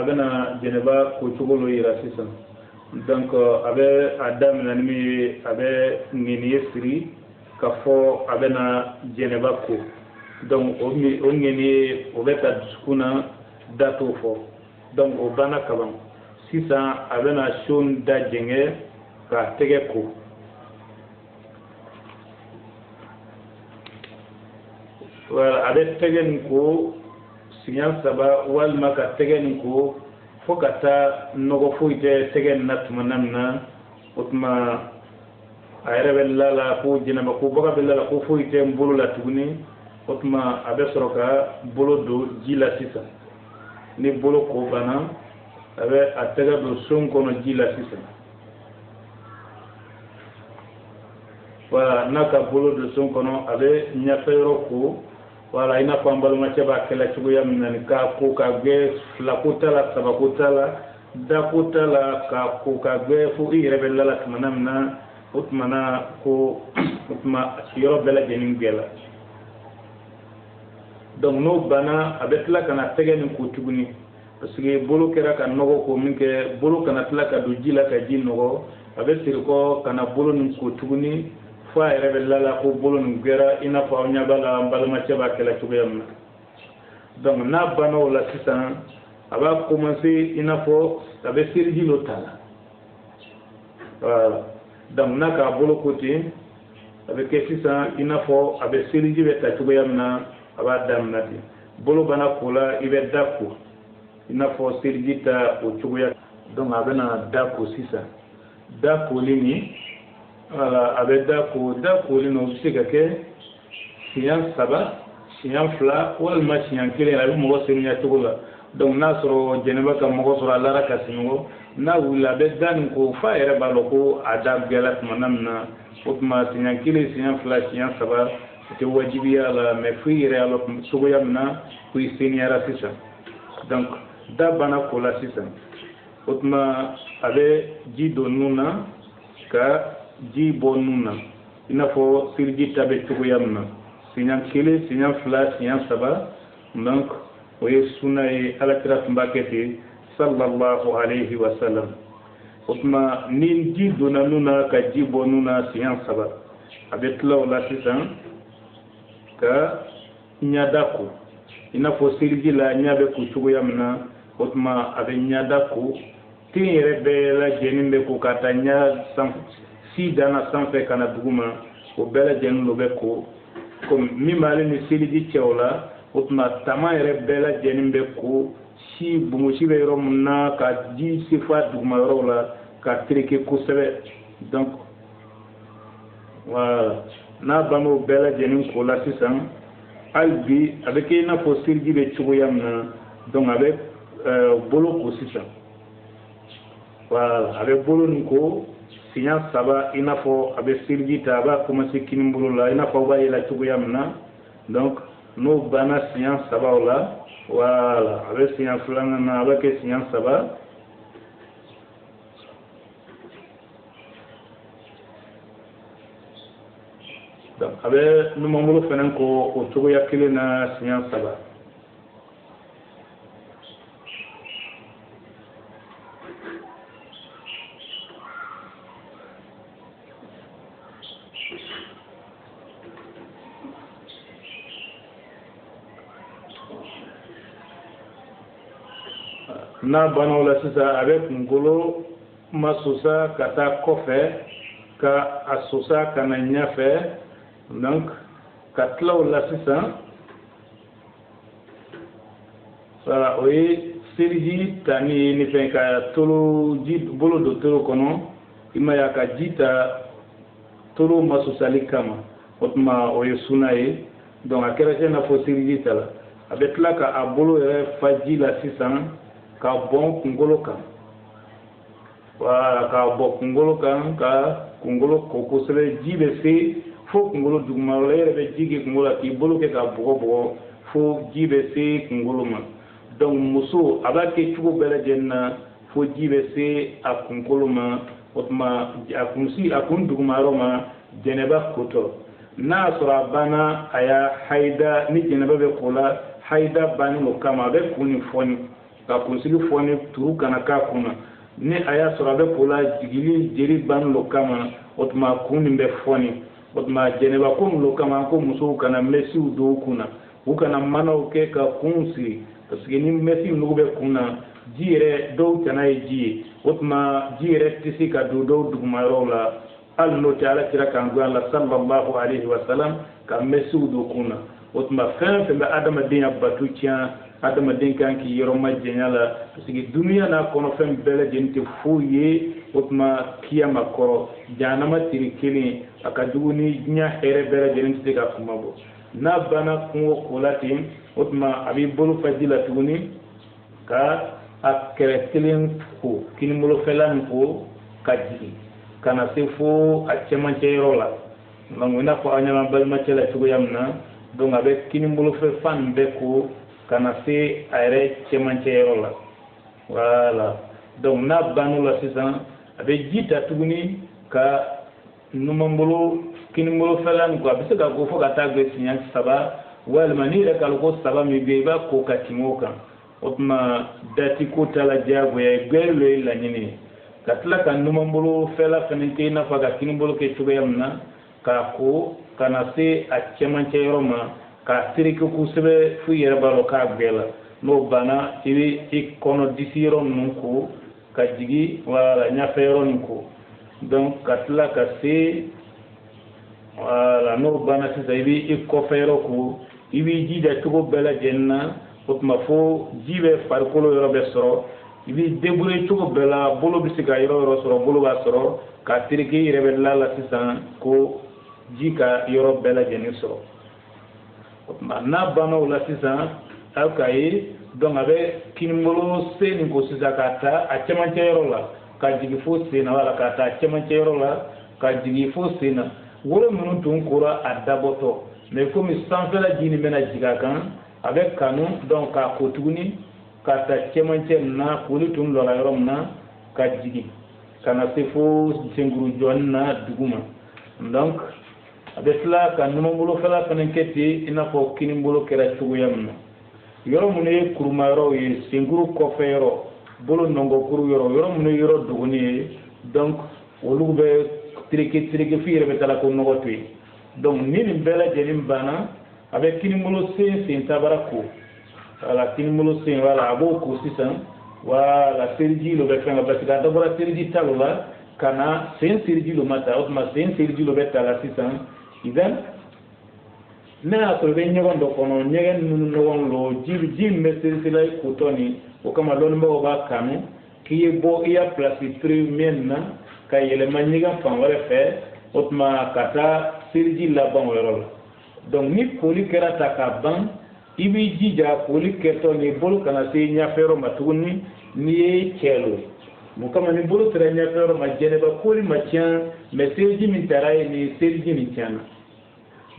abena jeneba ko chugolo ira sisan donc abe adam nanmi abe ngini siri kafo abena jeneba ko donc o ngini o beta skuna dato fo donc o bana kaban sisan abena shon da jenge ka tege ko wala abe tegen ko siyan saba walma ka tegen ko fo kata nogo fuite tegen na tumanamna utma ayre bellala ko jinaba ko boga bellala ko fuite mbulu la tuguni utma abe soroka bolo do jila sisa ni bolo ko bana abe atega do son kono jila sisa wala naka bolo do son kono abe nyafero ko wala ina pambalo machaba kala chugoya mnani ka ko ka ge flakutala sabakutala dakutala ka ko ka ge fu irebella la manamna utmana ko utma yoro bela jenin gela donc no bana abetla kana tegen ko tuguni parce que bolo kera kan nogo ko minke bolo kana tla ka do jila ka jinnogo abetir ko kana bolo nin ko tuguni fa rebella la ko bolo ngera ina fa nya bala mbalma chaba kala tugayam donc na bano la sisan aba commencer ina fo abe sirji lotala voilà donc na ka bolo côté abe ke sisan ina fo abe sirji be ta tugayam na aba dam nati bolo bana kula ibe dako ina fo sirji ta o tugaya donc abena dako sisan dako lini voilà avec dako lino bisika ke siyan saba siyan fla wal ma siyan kelen la mo senya togola donc nasro jeneba ka mo soro alara ka singo na wula be dan ko fa ere balo ko adab galat manamna utma siyan kelen siyan fla siyan saba te wajibi ala me fuire ala sugo yamna ku senya rasisa donc da bana ko la sisa utma abe jido nuna ka ji bonuna ina fo sirji tabe tuguyamna sinan kile sinan fla sinan saba donc oye sunay alakrat mbaketi sallallahu alayhi wa sallam utma nin ji donanuna ka ji bonuna sinan saba abetla wala sisan ka nyadako ina fo sirji la nyabe ku tuguyamna utma abe nyadako tin rebela jenimbe ku katanya sam si dana sanfɛ kana duguma o bɛɛ lajɛlen lo bɛ ko comme min b'ale ni seliji cɛw la o tuma tama yɛrɛ bɛɛ lajɛlen bɛ ko si bungusi bɛ yɔrɔ min na ka ji se fa duguma yɔrɔw la ka tereke kosɛbɛ donc voilà n'a banna o bɛɛ lajɛlen ko la sisan hali bi a bɛ kɛ i n'a fɔ seliji bɛ cogoya min na donc a bɛ bolo ko sisan voilà a bɛ bolo nin ko siyan saba ina fo abe sirji ta ba commencer kinimbulu la ina fo ba yela tuguya mna donc no bana siyan saba la wala abe siyan fulana na abe ke siyan saba donc abe no mamulo fenen ko o tuguya kile na siyan saba na bana la sisa avec ngolo masusa kata kofe ka asusa kana nyafe donc katla la sisa sa oyi sirji tani ni fenka tolo ji bolo do tolo kono ima ya ka jita tolo masusa likama otma oyi sunaye donc akere na fo sirji tala abetla ka abolo faji la sisa ka bon kungolo kan wala ka bon kungolo kan ka kungolo ko kosele jibe se fo kungolo duguma le be jige kungolo ki bolo ke ka bogo fo jibe se kungolo ma donc muso abake chugo bela jenna fo jibe se a kungolo ma otma akunsi akun duguma roma jeneba koto na sura bana aya haida ni jeneba be kola haida bani mo kama be kuni foni ka kunsigi foni turu kana ka kuna ni aya surabe pola jigili jeri ban lo kama otma kuni be foni otma jeneba ko lo kama ko muso kana mesi do kuna ukana mano ke ka kunsi parce que ni mesi no be kuna jire do tanay ji otma jire tisi ka do duguma rola alno taala tira kan go Allah sallallahu alaihi wasallam ka mesi do kuna otma fin fe adama dinya batu tian adama den kan ki yoro majenya la parce que dunia na kono fem bele jente fuye otma kiyama koro janama tirikini akaduni nya here bele jente ka kumabo na bana kungo kolati otma abi bolu fadila tuni ka akretelin ko kini molo felan ko kaji kana sefo achemanche rola ngona ko anyama balma chela tugo yamna donc avec kini molo fe fan be ko kana se ayre chemanchero la voilà donc na banu la sisan abe jita tuguni ka numambolo kini molo felan ko abise ka go fo ka tagbe sinya saba wal manira kal ko saba mi be ba ko katimoka otma dati ko tala jago ya gelo la nyini katla kan numambolo fela fenite na fa ka kini molo ke tugayamna ka ko kana se a chemanchero ma ka tiriki kusebe fu yere balo ka bela no bana ibi ikono disiro nunku ka jigi wala nyafero nunku donc katla ka se wala no bana sisa ibi ikofero ku ibi jida tugo bela jenna otma fo jibe farkolo yoro be soro ibi debure tugo bela bolo bisika yoro soro bolo ba soro ka tiriki yere bela la sisa ko jika yoro bela jenni soro na bana wala sisan akaye donc avec kinmolo seni ko sizakata a chamanchero la ka jigi fo sena wala ka ta chamanchero la ka jigi fo sena woro munu tun kora adaboto mais comme sans la jini mena jiga kan avec canon donc ka kotuni ka ta chamanche na politun lo la rom na ka jigi kana sefo senguru jonna duguma donc avec la kan numambolo fela fanenketi ina fo kinimbolo kera tuguyamna yoro mune kuruma yoro ye senguru kofero bolo nongo kuru yoro mune yoro duguni donc wolube trike fiere betala ko nogotwi donc nini bela jenim bana avec kinimbolo se tabarako ala kinimbolo se wala abo ko sisan wala serji lo be fanga basika dabara serji talola kana sen serji lo mata otma sen serji lo betala sisan idan na to be nyagon do kono nyagen nunu ngon lo jim mesel lay kutoni o kama lon mo ba kanu ki bo iya place premier na kayele manyiga fanware fe otma kata sirji la ban werol donc ni poli kerata ka ban ibi jija poli keto ni bolu kana se nya fero matuni ni chelo mu kama ni bolu tere nya fero ma jeneba poli machia mesel min taray ni sirji min tiana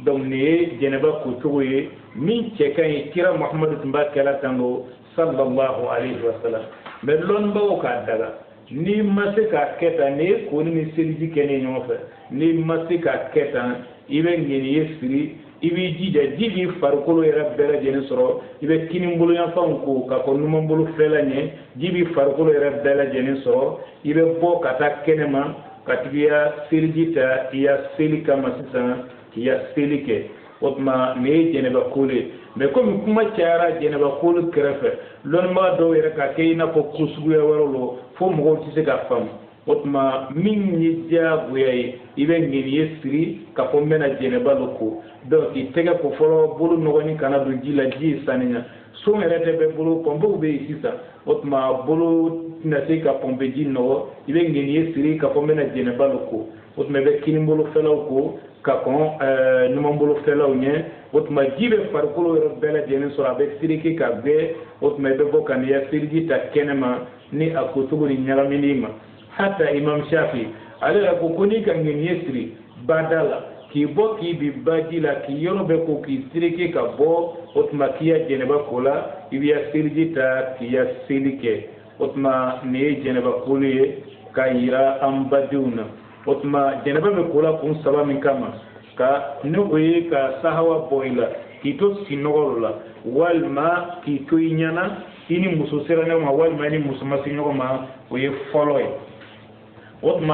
donc ne jeneba ko toye min chekan kira muhammad tumba kala tango sallallahu alaihi wasallam mais lon bawo ka daga ni masika keta ne ko ni seliji kene nyofa ni masika keta ibe ngeni yesiri ibi jija jibi farkolo era bela jeni soro ibe kinimbulu ya fanko ka ko numambulu felanye jibi farkolo era bela jeni soro ibe bo kata kenema katiya sirijita ya selika masisa ya selike otma me jeneba kule mais comme kuma tiara jeneba kule krefe lon ma do yere ka kayna ko kusugu ya warolo fo mo ci se ga fam otma min ni jabu yai ibe ngini yesri ka fo mena jeneba loko donc itega ko folo bulu no ni kana do jila ji saninya so merete be bulu kombo be sisa otma bulu na se ka pombe ji no ibe ngini yesri ka fo mena jeneba loko otma be kinimbolo felo ko ka kon numambolo felaw nye otma jibe farkolo ro bela jeni so avec siriki ka be otma be bokan ya sirgi ta kenema ni akutugo ni nyalaminima hata imam shafi ala ko koni kan ngin yesri badala ki boki bi badila ki yoro be ko ki siriki ka bo otma kiya jeneba kola ibiya sirgi ta kiya silike otma ne jeneba koliye kayira ambaduna otma jeneba be kola kun saba min kama ka nuwe ka sahawa boila kito sinorola walma kito inyana ini muso sera ɲɔgɔn ma walima i ni muso ma se ɲɔgɔn ma o ye fɔlɔ ye o tuma